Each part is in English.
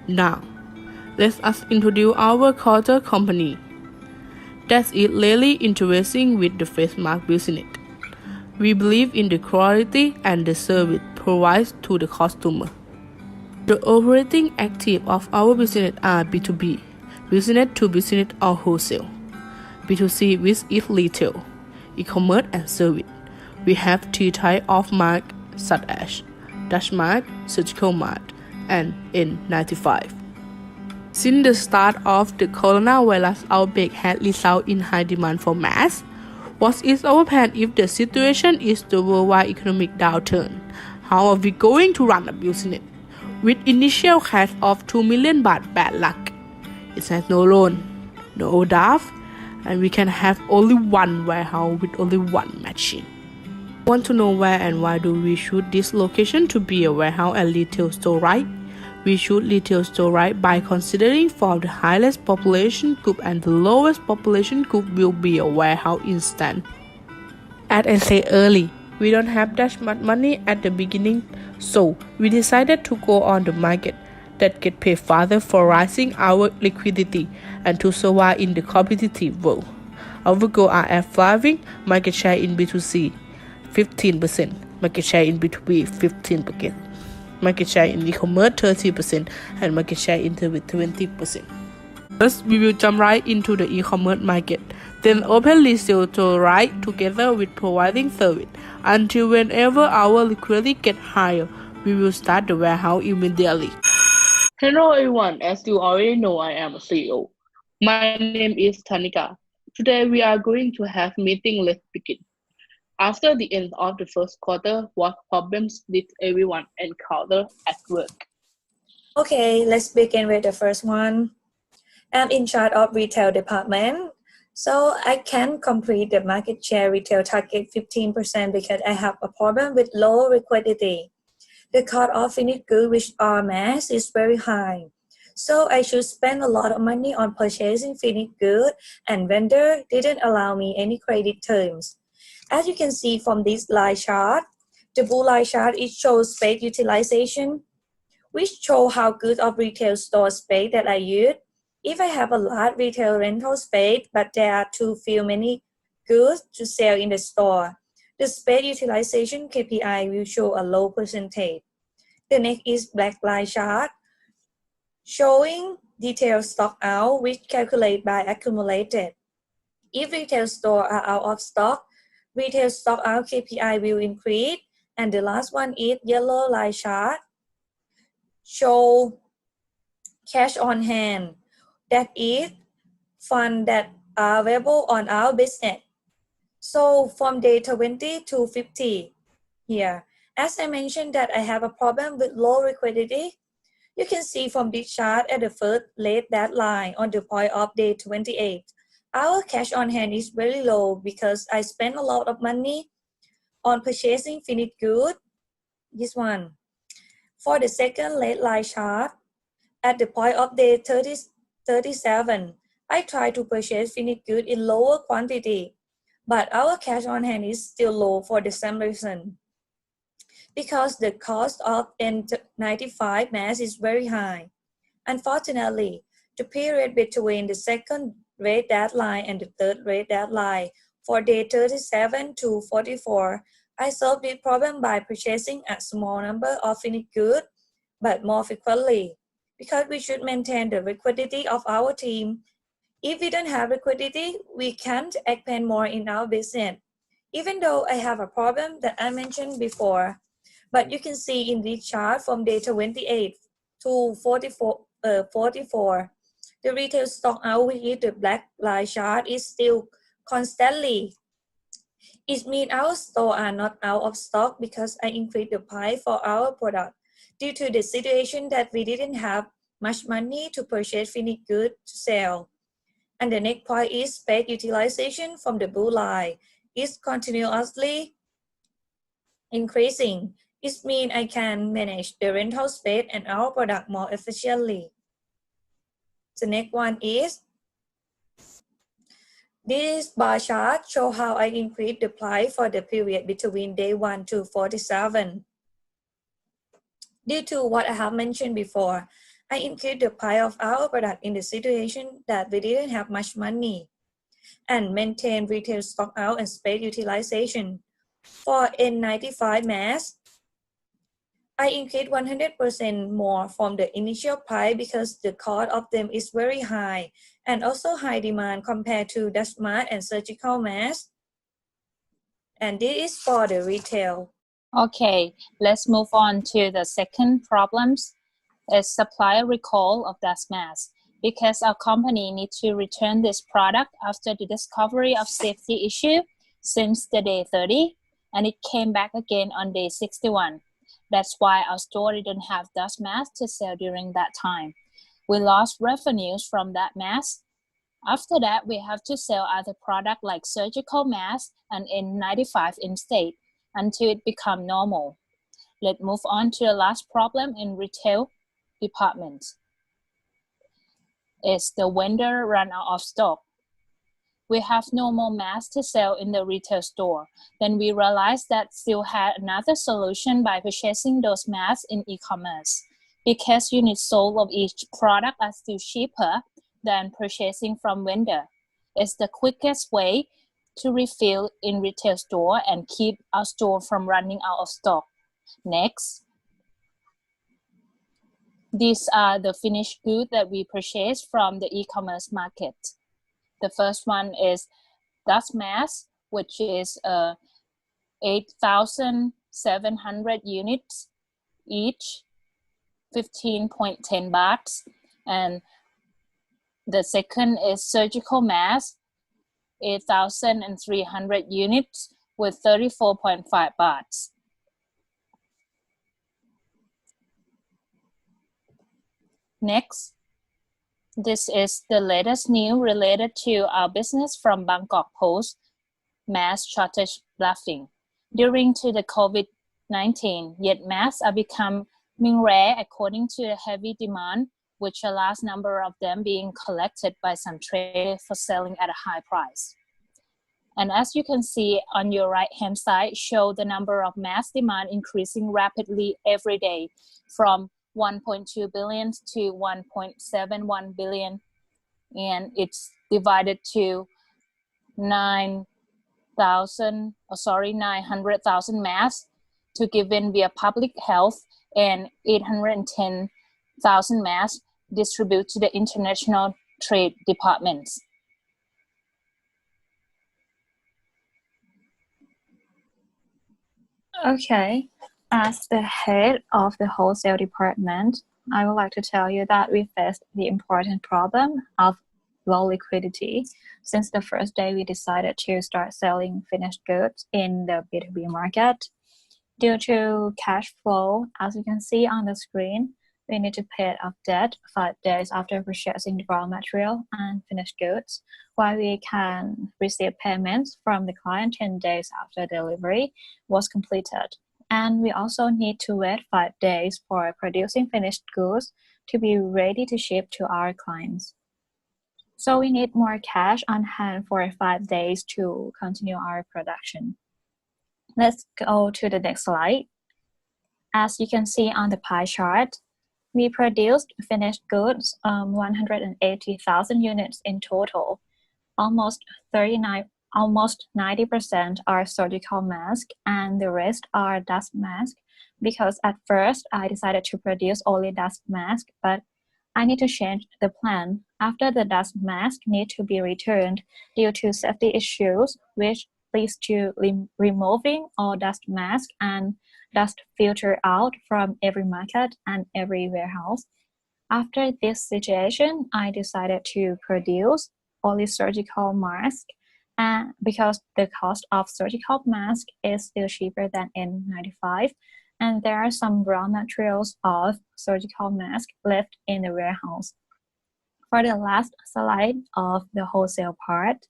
Now, let us introduce our quarter company. That is really interesting with the face mask business. We believe in the quality and the service provided to the customer. The operating active of our business are B2B, business to business or wholesale, B2C which is retail, e-commerce and service. We have three types of mark such as Dutch mark, surgical mark, and N95. Since the start of the coronavirus outbreak had resulted in high demand for masks, what is our plan if the situation is the worldwide economic downturn? How are we going to run a business? With initial cash of 2 million baht bad luck. It has no loan, no staff, and we can have only one warehouse with only one machine. Want to know where and why do we choose this location to be a warehouse and retail store, right? We choose retail store right by considering for the highest population group and the lowest population group will be a warehouse instead. As I said earlier, we don't have that much money at the beginning, so we decided to go on the market that get paid further for raising our liquidity and to survive in the competitive world. Our goals are at thriving market share in B2C 15%, market share in B2B 15%, market share in e-commerce 30%, and market share in service 20%. First, we will jump right into the e-commerce market, then open retail store right together with providing service. Until whenever our liquidity gets higher, we will start the warehouse immediately. Hello everyone, as you already know, I am a CEO. My name is Tanika. Today we are going to have meeting. Let's begin. After the end of the first quarter, what problems did everyone encounter at work? Okay, let's begin with the first one. I'm in charge of retail department, so I can complete the market share retail target 15% because I have a problem with low liquidity. The cost of finished goods, which are mass, is very high. So I should spend a lot of money on purchasing finished goods, and vendor didn't allow me any credit terms. As you can see from this line chart, the blue line chart, it shows space utilization, which show how good of retail store space that I use. If I have a large retail rental space, but there are too few many goods to sell in the store, the space utilization KPI will show a low percentage. The next is black line chart, showing detailed stock out, which calculate by accumulated. If retail stores are out of stock, retail stock out KPI will increase. And the last one is yellow line chart, show cash on hand. That is funds that are available on our business. So from day 20 to 50 here, as I mentioned that I have a problem with low liquidity, you can see from this chart at the first late deadline on the point of day 28. Our cash on hand is very low because I spend a lot of money on purchasing finished goods. This one. For the second late line chart, at the point of day 37, I try to purchase finished goods in lower quantity, but our cash on hand is still low for the same reason. Because the cost of N95 mask is very high. Unfortunately, the period between the second rate deadline and the third rate deadline for day 37 to 44, I solved the problem by purchasing a small number of finished goods, but more frequently, because we should maintain the liquidity of our team. If we don't have liquidity, we can't expand more in our business. Even though I have a problem that I mentioned before, but you can see in this chart from day 28 to 44, the retail stock out, which is the black line chart, is still constantly. It means our store are not out of stock because I increased the price for our product due to the situation that we didn't have much money to purchase finished goods to sell. And the next point is space utilization from the blue line is continuously increasing. It means I can manage the rental space and our product more efficiently. The next one is this bar chart shows how I increased the price for the period between day 1 to 47. Due to what I have mentioned before, I increased the price of our product in the situation that we didn't have much money and maintain retail stock out and space utilization. For N95 mask, I increased 100% more from the initial price because the cost of them is very high and also high demand compared to dust mask and surgical mask. And this is for the retail. Okay, let's move on to the second problems. Is supplier recall of dust mask because our company needs to return this product after the discovery of safety issue since the day 30 and it came back again on day 61. That's why our store didn't have dust mask to sell during that time. We lost revenues from that mask. After that, we have to sell other products like surgical mask and N95 instead until it become normal. Let's move on to the last problem in retail department. Is the vendor run out of stock? We have no more masks to sell in the retail store. Then we realized that still had another solution by purchasing those masks in e-commerce. Because units sold of each product are still cheaper than purchasing from vendor. It's the quickest way to refill in retail store and keep our store from running out of stock. Next. These are the finished goods that we purchased from the e-commerce market. The first one is dust mask, which is 8,700 units each, 15.10 bahts. And the second is surgical mask, 8,300 units with 34.5 bahts. Next, this is the latest news related to our business from Bangkok Post, mask shortage bluffing. During to the COVID-19, yet masks are becoming rare according to the heavy demand, which a large number of them being collected by some traders for selling at a high price. And as you can see on your right-hand side, show the number of mask demand increasing rapidly every day from 1.2 billion to 1.71 billion, and it's divided to 900,000 masks to given via public health and 810,000 masks distributed to the international trade departments. Okay, as the head of the wholesale department, I would like to tell you that we faced the important problem of low liquidity since the first day we decided to start selling finished goods in the B2B market. Due to cash flow, as you can see on the screen, we need to pay off debt 5 days after purchasing the raw material and finished goods, while we can receive payments from the client 10 days after delivery was completed. And we also need to wait 5 days for producing finished goods to be ready to ship to our clients. So we need more cash on hand for 5 days to continue our production. Let's go to the next slide. As you can see on the pie chart, we produced finished goods 180,000 units in total. Almost 90% are surgical masks and the rest are dust masks, because at first I decided to produce only dust masks, but I need to change the plan. After the dust mask need to be returned due to safety issues, which leads to removing all dust mask and dust filter out from every market and every warehouse. After this situation, I decided to produce only surgical mask, and because the cost of surgical mask is still cheaper than N95, and there are some raw materials of surgical mask left in the warehouse. For the last slide of the wholesale part,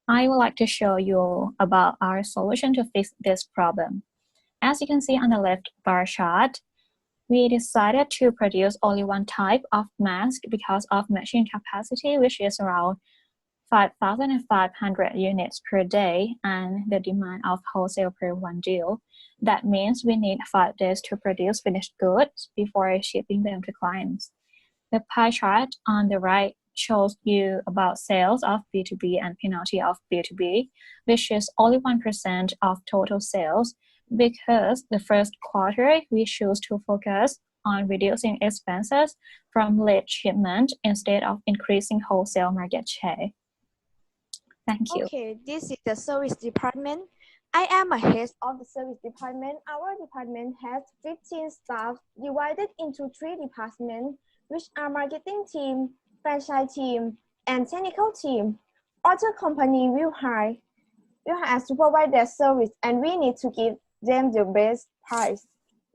I would like to show you about our solution to fix this problem. As you can see on the left bar chart, we decided to produce only one type of mask because of machine capacity, which is around 5,500 units per day and the demand of wholesale per one deal. That means we need 5 days to produce finished goods before shipping them to clients. The pie chart on the right shows you about sales of B2B and penalty of B2B, which is only 1% of total sales because the first quarter we choose to focus on reducing expenses from late shipment instead of increasing wholesale market share. Thank you. Okay, this is the service department. I am a head of the service department. Our department has 15 staff divided into 3 departments, which are marketing team, franchise team, and technical team. Other company will hire us to provide their service, and we need to give them the best price.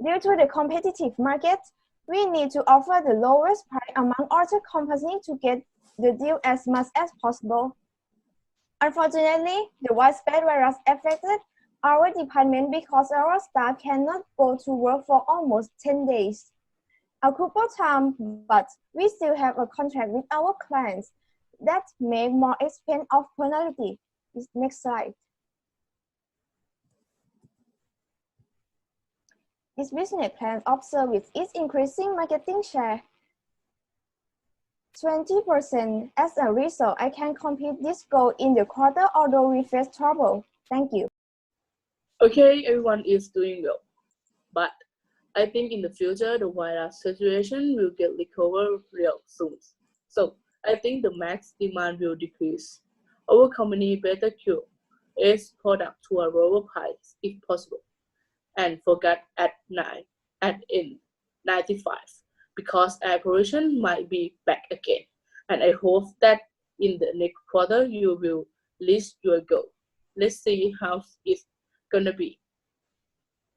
Due to the competitive market, we need to offer the lowest price among other companies to get the deal as much as possible. Unfortunately, the widespread virus affected our department because our staff cannot go to work for almost 10 days. A couple time, but we still have a contract with our clients that make more expense of penalty. Next slide. This business plan of service is increasing marketing share 20%. As a result, I can complete this goal in the quarter, although we face trouble. Thank you. Okay, everyone is doing well, but I think in the future the virus situation will get recovered real soon. So I think the max demand will decrease. Our company better cure its product to a lower price if possible, and forget at N95 because operation might be back again. And I hope that in the next quarter you will reach your goal. Let's see how it's gonna be.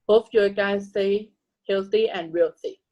Hope you guys stay healthy and wealthy.